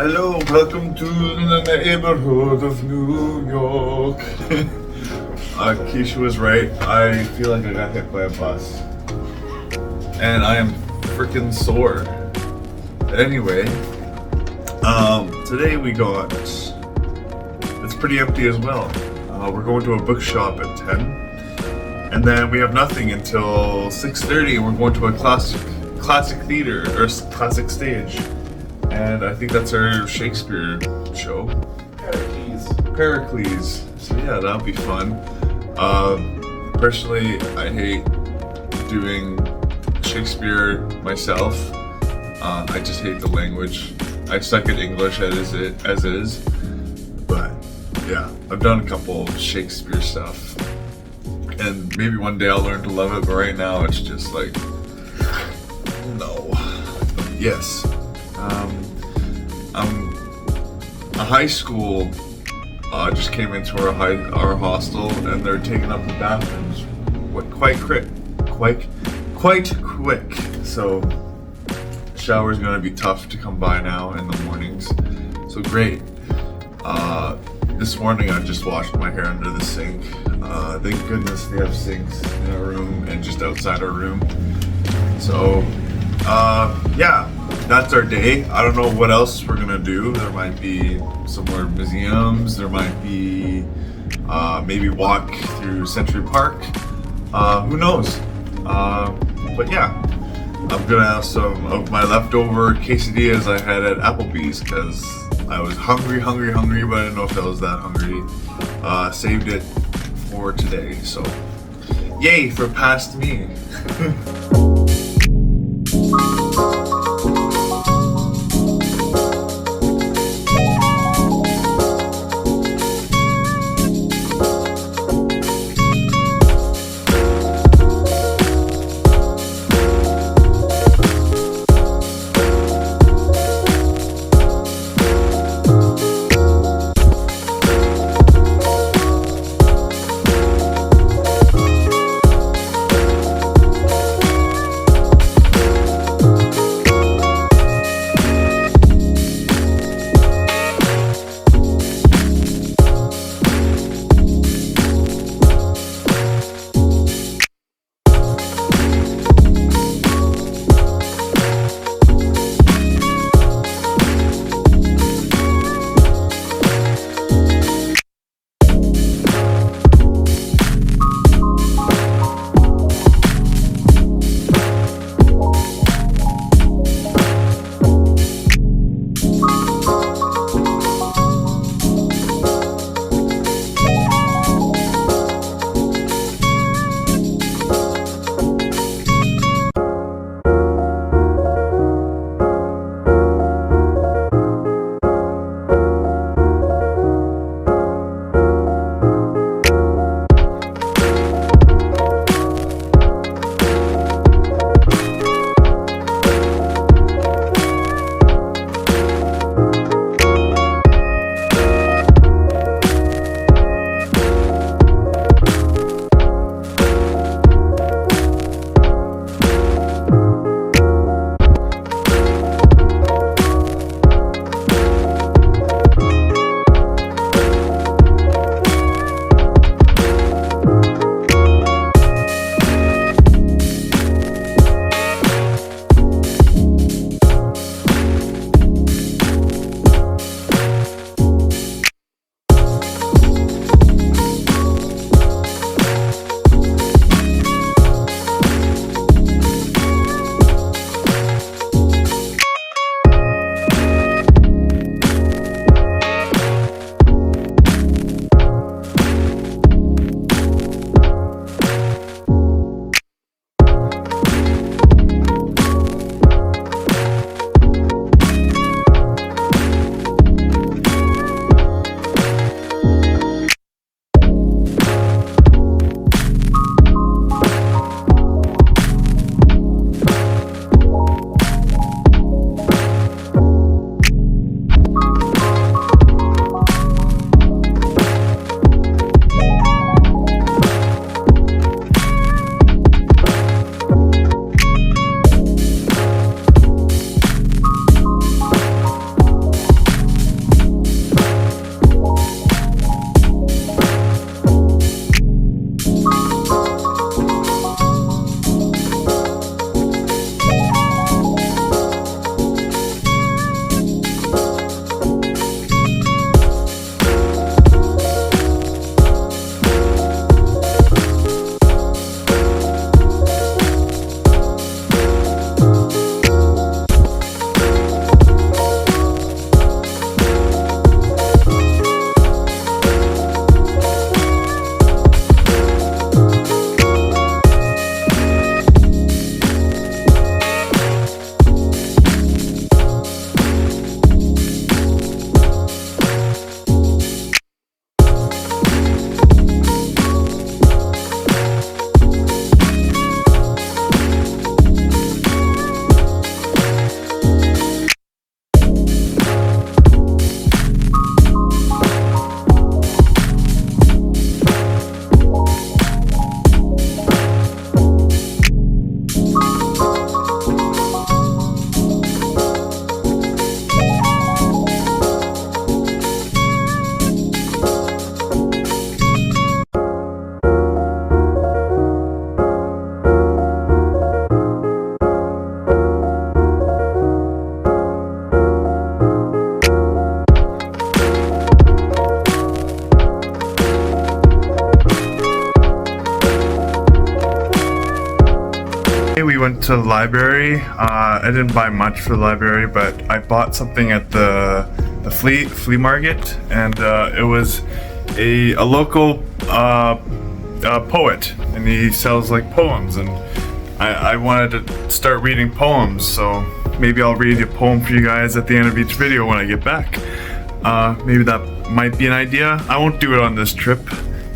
Hello, welcome to the neighborhood of New York. Keisha was right. I feel like I got hit by a bus. And I am freaking sore. Anyway, today we got, it's pretty empty as well. We're going to a bookshop at 10. And then we have nothing until 6:30 and we're going to a classic theater, or classic stage. And I think that's our Shakespeare show. Pericles. So yeah, that'll be fun. Personally, I hate doing Shakespeare myself. I just hate the language. I suck at English as is. But yeah, I've done a couple of Shakespeare stuff. And maybe one day I'll learn to love it, but right now it's just like, no. Yes. A high school just came into our hostel, and they're taking up the bathrooms quite quick. So shower's gonna be tough to come by now in the mornings. So great. This morning I just washed my hair under the sink. Thank goodness they have sinks in our room and just outside our room. So yeah, that's our day. I don't know what else we're gonna do. There might be some more museums. There might be maybe walk through Century Park. Who knows? But yeah, I'm gonna have some of my leftover quesadillas I had at Applebee's because I was hungry, but I didn't know if I was that hungry. Saved it for today, so yay for past me. went to the library. I didn't buy much for the library, but I bought something at the flea market, and it was a local poet, and he sells like poems, and I wanted to start reading poems, so maybe I'll read a poem for you guys at the end of each video when I get back. Maybe that might be an idea. I won't do it on this trip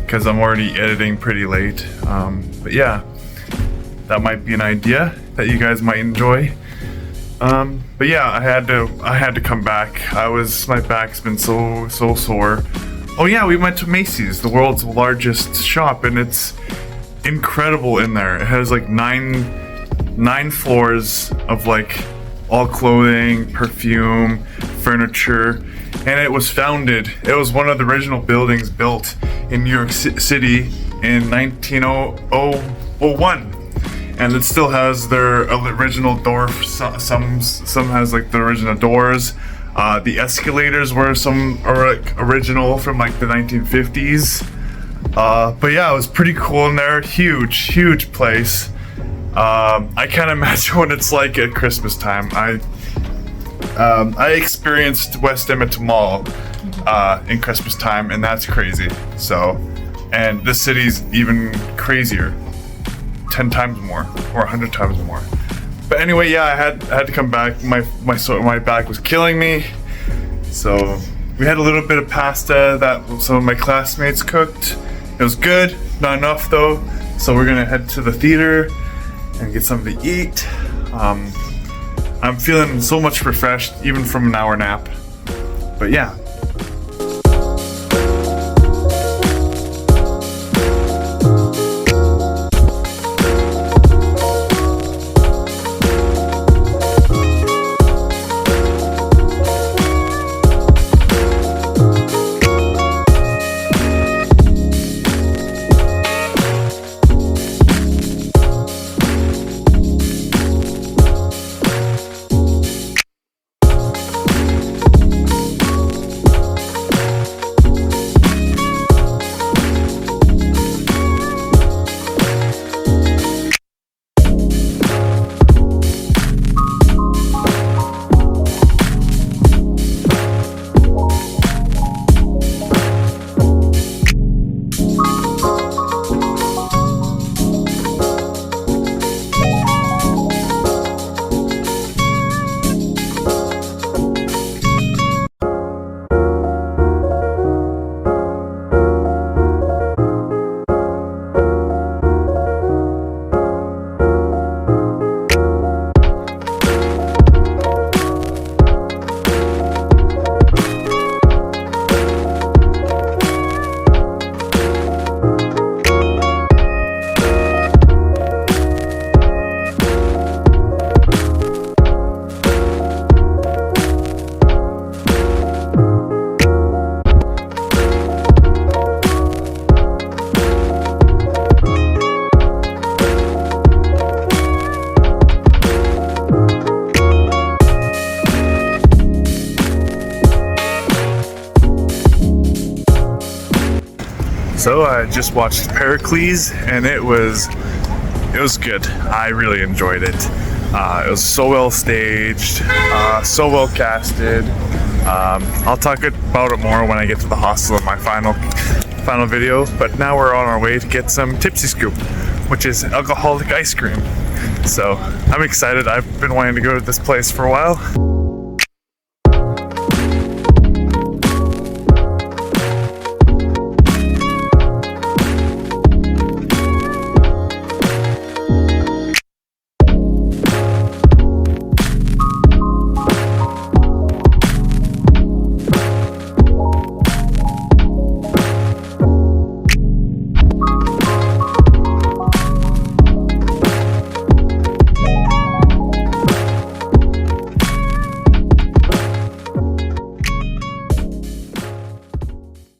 because I'm already editing pretty late, but yeah, that might be an idea that you guys might enjoy. But yeah, I had to come back. My back's been so sore. Oh yeah, we went to Macy's, the world's largest shop, and it's incredible in there. It has like nine floors of like all clothing, perfume, furniture, and it was one of the original buildings built in New York City in 1901. And it still has their original door. Some has like the original doors. The escalators were some original from like the 1950s. But yeah, it was pretty cool in there. Huge place. I can't imagine what it's like at Christmas time. I experienced West Edmonton Mall in Christmas time, and that's crazy. So, and this city's even crazier. 10 times more or 100 times more. But anyway, yeah, I had to come back. My back was killing me. So we had a little bit of pasta that some of my classmates cooked. It was good, not enough though. So we're gonna head to the theater and get something to eat. I'm feeling so much refreshed even from an hour nap. But yeah. So I just watched Pericles, and it was good. I really enjoyed it. It was so well staged, so well casted. I'll talk about it more when I get to the hostel in my final video. But now we're on our way to get some Tipsy Scoop, which is alcoholic ice cream. So I'm excited. I've been wanting to go to this place for a while.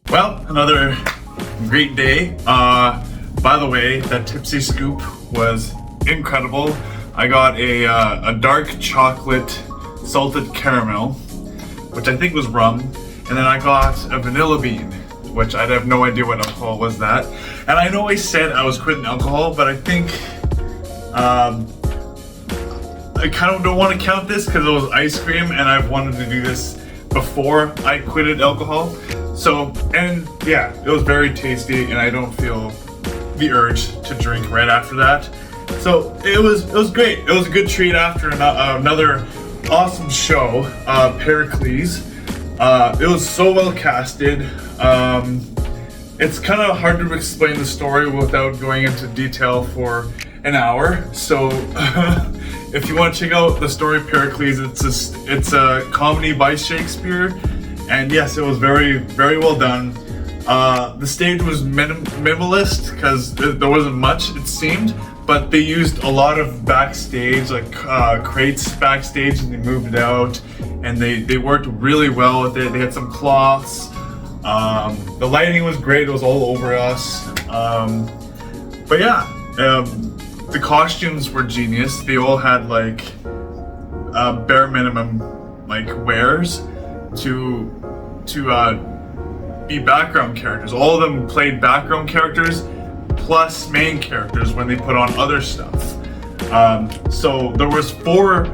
Well, another great day. By the way, that Tipsy Scoop was incredible. I got a dark chocolate salted caramel, which I think was rum, and then I got a vanilla bean, which I'd have no idea what alcohol was that. And I know I said I was quitting alcohol, but I think I kind of don't want to count this because it was ice cream, and I've wanted to do this before I quitted alcohol. So, and yeah, it was very tasty, and I don't feel the urge to drink right after that. So it was great. It was a good treat after another awesome show, Pericles. It was so well casted. It's kind of hard to explain the story without going into detail for an hour. So if you want to check out the story of Pericles, it's a comedy by Shakespeare, and yes, it was very, very well done. The stage was minimalist because there wasn't much, it seemed, but they used a lot of backstage, like crates backstage, and they moved it out, and they worked really well with it. They had some cloths. The lighting was great. It was all over us. But yeah, the costumes were genius. They all had like bare minimum like wares to be background characters. All of them played background characters plus main characters when they put on other stuff. So there was 4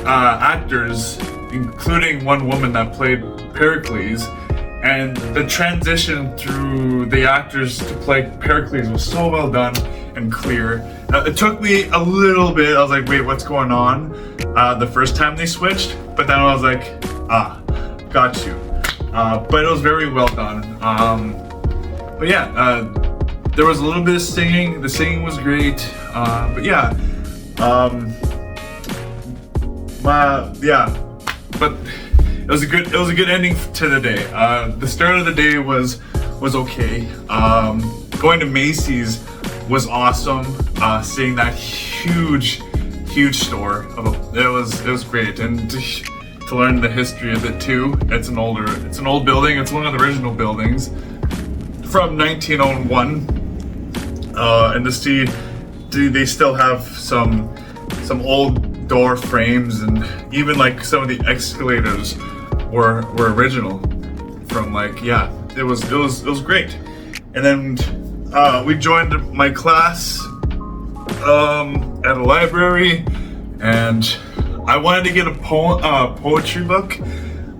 actors, including one woman that played Pericles, and the transition through the actors to play Pericles was so well done and clear. It took me a little bit. I was like, wait, what's going on? The first time they switched, but then I was like, got you. But it was very well done. But yeah, there was a little bit of singing. The singing was great. But yeah, but it was a good ending to the day. The start of the day was okay. Going to Macy's was awesome. Seeing that huge store, it was great, and to learn the history of it too. It's an old building. It's one of the original buildings from 1901, and to see they still have some old door frames, and even like some of the escalators were original from like, yeah, it was great. And then we joined my class at a library, and I wanted to get a poetry book,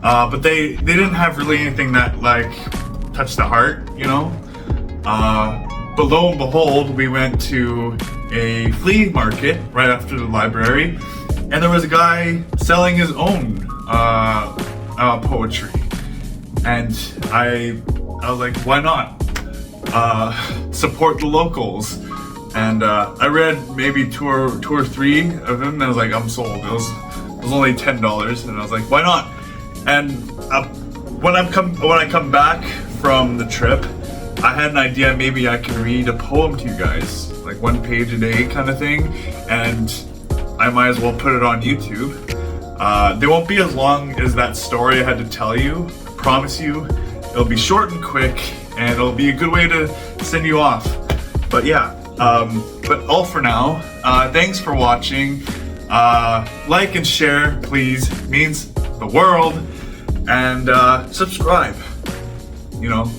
but they didn't have really anything that like touched the heart, you know. But lo and behold, we went to a flea market right after the library, and there was a guy selling his own poetry, and I was like, why not support the locals? And I read maybe two or three of them, and I was like, I'm sold. It was only $10, and I was like, why not? And when I come back from the trip, I had an idea. Maybe I can read a poem to you guys, like 1 page a day kind of thing, and I might as well put it on YouTube. They won't be as long as that story I had to tell you. I promise you, it'll be short and quick, and it'll be a good way to send you off. But yeah. But all for now. Thanks for watching. Like and share, please. It means the world. And subscribe. You know,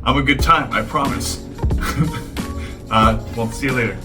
I'm a good time, I promise. Well, see you later.